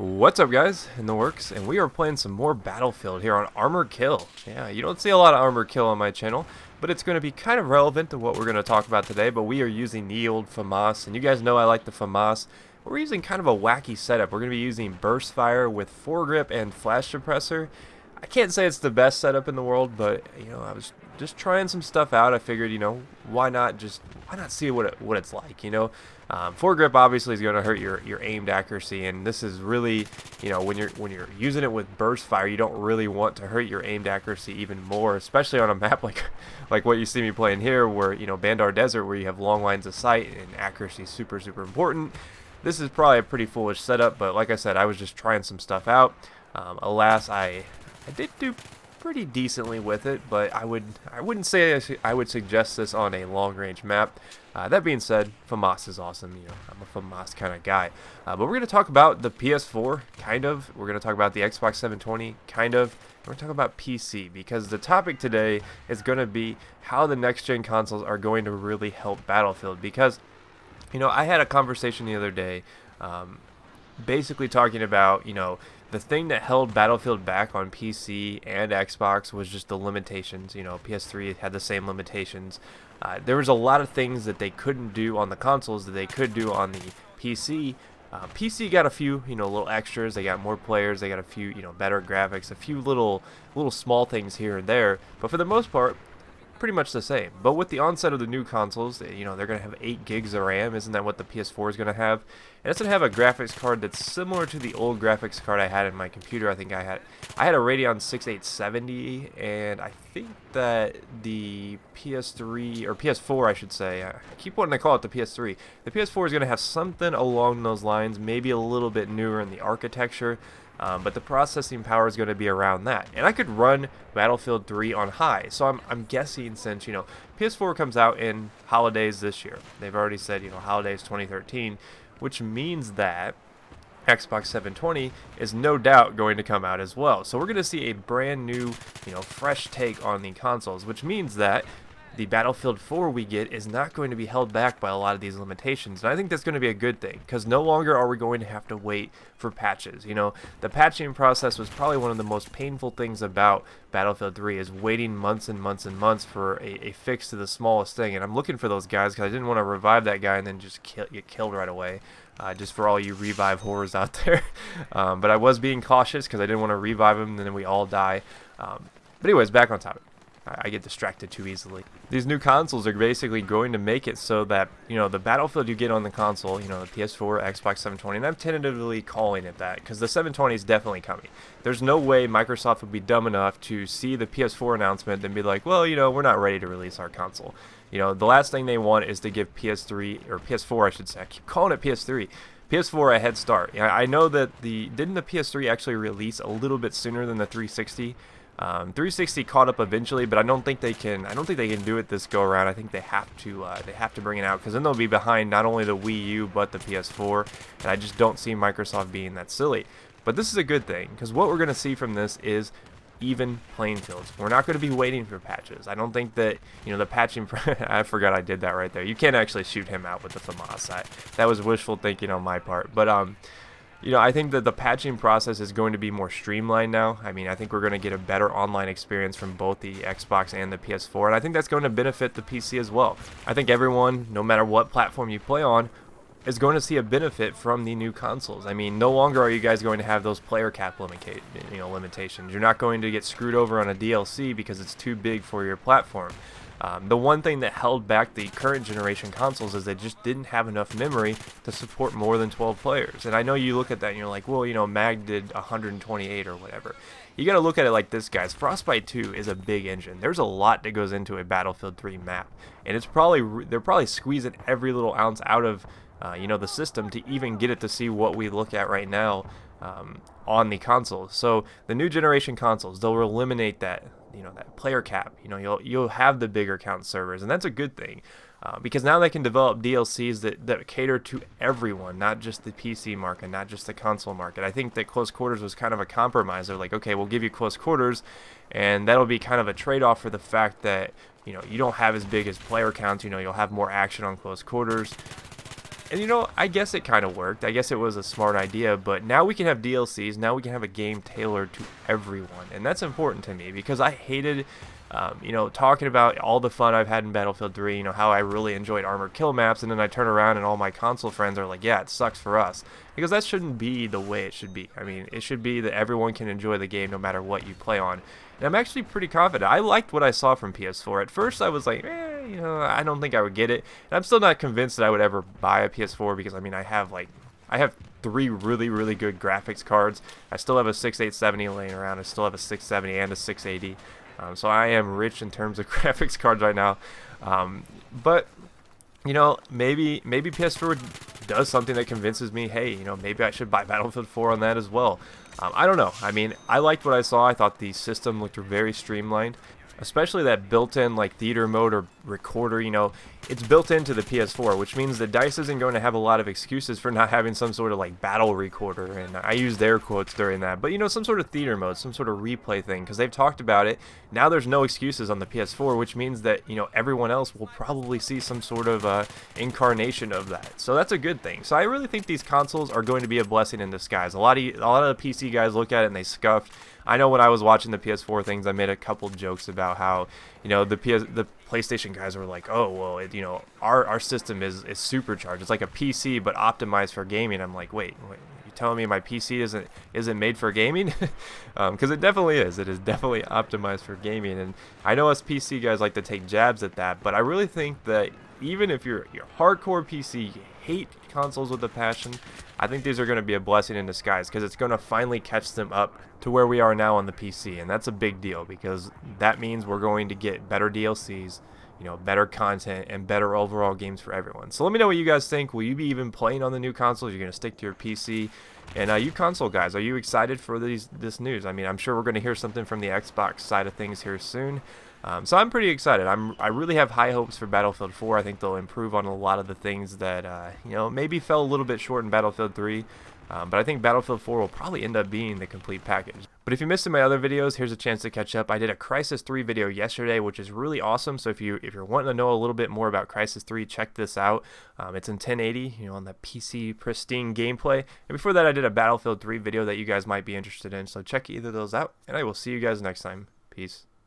What's up, guys? In the works, and we are playing some more Battlefield here on Armored Kill. Yeah, you don't see a lot of Armored Kill on my channel, but it's going to be kind of relevant to what we're going to talk about today. But we are using the old FAMAS, and you guys know I like the FAMAS. We're using kind of a wacky setup. We're going to be using burst fire with foregrip and flash suppressor. I can't say it's the best setup in the world, but I was just trying some stuff out. I figured, why not see what it's like, Foregrip obviously is going to hurt your aimed accuracy, and this is really, when you're using it with burst fire, you don't really want to hurt your aimed accuracy even more, especially on a map like what you see me playing here, where Bandar Desert, where you have long lines of sight and accuracy is super important. This is probably a pretty foolish setup, but like I said, I was just trying some stuff out. Alas, I did do pretty decently with it, but I wouldn't say I would suggest this on a long-range map. That being said, FAMAS is awesome. I'm a FAMAS kind of guy. But we're going to talk about the PS4, kind of. We're going to talk about the Xbox 720, kind of. We're going to talk about PC, because the topic today is going to be how the next-gen consoles are going to really help Battlefield. Because, I had a conversation the other day, basically talking about, the thing that held Battlefield back on PC and Xbox was just the limitations. PS3 had the same limitations. There was a lot of things that they couldn't do on the consoles that they could do on the PC. PC got a few, little extras. They got more players. They got a few, better graphics, a few little small things here and there. But for the most part, pretty much the same. But with the onset of the new consoles, they're going to have 8 gigs of RAM. Isn't that what the PS4 is going to have? And it's going to have a graphics card that's similar to the old graphics card I had in my computer. I think I had a Radeon 6870, and I think that the PS3, or PS4 I should say, I keep wanting to call it the PS3. The PS4 is going to have something along those lines, maybe a little bit newer in the architecture. But the processing power is going to be around that, and I could run Battlefield 3 on high. So I'm guessing, since PS4 comes out in holidays this year, they've already said holidays 2013, which means that Xbox 720 is no doubt going to come out as well. So we're going to see a brand new, fresh take on the consoles, which means that the Battlefield 4 we get is not going to be held back by a lot of these limitations. And I think that's going to be a good thing, because no longer are we going to have to wait for patches. The patching process was probably one of the most painful things about Battlefield 3, is waiting months and months and months for a fix to the smallest thing. And I'm looking for those guys, because I didn't want to revive that guy and then just get killed right away. Just for all you revive horrors out there. But I was being cautious, because I didn't want to revive him and then we all die. But anyways, back on topic. I get distracted too easily. These new consoles are basically going to make it so that, the Battlefield you get on the console, the PS4, Xbox 720, and I'm tentatively calling it that, because the 720 is definitely coming. There's no way Microsoft would be dumb enough to see the PS4 announcement and be like, well, we're not ready to release our console. The last thing they want is to give PS3, or PS4 I should say, I keep calling it PS3, PS4 a head start. I know that didn't the PS3 actually release a little bit sooner than the 360? 360 caught up eventually, but I don't think they can do it this go around. I think they have to bring it out, because then they'll be behind not only the Wii U but the PS4, and I just don't see Microsoft being that silly. But this is a good thing, because what we're going to see from this is even playing fields. We're not going to be waiting for patches. I don't think that, the patching I forgot I did that right there. You can't actually shoot him out with the FAMAS. That was wishful thinking on my part. But I think that the patching process is going to be more streamlined now. I think we're going to get a better online experience from both the Xbox and the PS4, and I think that's going to benefit the PC as well. I think everyone, no matter what platform you play on, is going to see a benefit from the new consoles. No longer are you guys going to have those player cap limitations. You're not going to get screwed over on a DLC because it's too big for your platform. The one thing that held back the current generation consoles is they just didn't have enough memory to support more than 12 players. And I know you look at that and you're like, well, MAG did 128 or whatever. You got to look at it like this, guys. Frostbite 2 is a big engine. There's a lot that goes into a Battlefield 3 map, and they're probably squeezing every little ounce out of the system to even get it to see what we look at right now on the consoles. So the new generation consoles, they'll eliminate that that player cap. You'll have the bigger count servers, and that's a good thing, because now they can develop DLCs that cater to everyone, not just the PC market, not just the console market. I think that close quarters was kind of a compromise. They're like, okay, we'll give you close quarters, and that'll be kind of a trade-off for the fact that you don't have as big as player counts. You'll have more action on close quarters. And you know, I guess it kind of worked. I guess it was a smart idea, but now we can have DLCs. Now we can have a game tailored to everyone. And that's important to me because I hated, you know, talking about all the fun I've had in Battlefield 3, you know, how I really enjoyed Armored Kill maps, and then I turn around and all my console friends are like, yeah, it sucks for us. Because that shouldn't be the way it should be. I mean, it should be that everyone can enjoy the game no matter what you play on. And I'm actually pretty confident. I liked what I saw from PS4. At first I was like, you know, I don't think I would get it. And I'm still not convinced that I would ever buy a PS4 because, I mean, I have 3 really good graphics cards. I still have a 6870 laying around. I still have a 670 and a 680. So I am rich in terms of graphics cards right now. But you know, maybe PS4 does something that convinces me, hey, you know, maybe I should buy Battlefield 4 on that as well. I don't know. I mean, I liked what I saw. I thought the system looked very streamlined, especially that built-in like theater mode or recorder. You know, it's built into the PS4, which means that DICE isn't going to have a lot of excuses for not having some sort of like battle recorder, and I used their quotes during that, but you know, some sort of theater mode, some sort of replay thing, because they've talked about it. Now there's no excuses on the PS4, which means that, you know, everyone else will probably see some sort of incarnation of that, so that's a good thing. So I really think these consoles are going to be a blessing in disguise. A lot of the PC guys look at it and they scuffed. I know when I was watching the PS4 things, I made a couple jokes about how, you know, the PlayStation guys were like, oh, well, you know, our system is supercharged. It's like a PC but optimized for gaming. I'm like, wait, you telling me my PC isn't made for gaming? Because it definitely is. It is definitely optimized for gaming. And I know us PC guys like to take jabs at that, but I really think that even if you're hardcore PC, you hate consoles with a passion, I think these are going to be a blessing in disguise because it's going to finally catch them up to where we are now on the PC, and that's a big deal because that means we're going to get better DLCs, you know, better content, and better overall games for everyone. So let me know what you guys think. Will you be even playing on the new consoles? You're going to stick to your PC? And you console guys, are you excited for this news? I mean, I'm sure we're going to hear something from the Xbox side of things here soon. So I'm pretty excited. I really have high hopes for Battlefield 4. I think they'll improve on a lot of the things that you know, maybe fell a little bit short in Battlefield 3. But I think Battlefield 4 will probably end up being the complete package. But if you missed my other videos, here's a chance to catch up. I did a Crysis 3 video yesterday, which is really awesome. So if you're wanting to know a little bit more about Crysis 3, check this out. It's in 1080, you know, on the PC pristine gameplay. And before that, I did a Battlefield 3 video that you guys might be interested in. So check either of those out, and I will see you guys next time. Peace.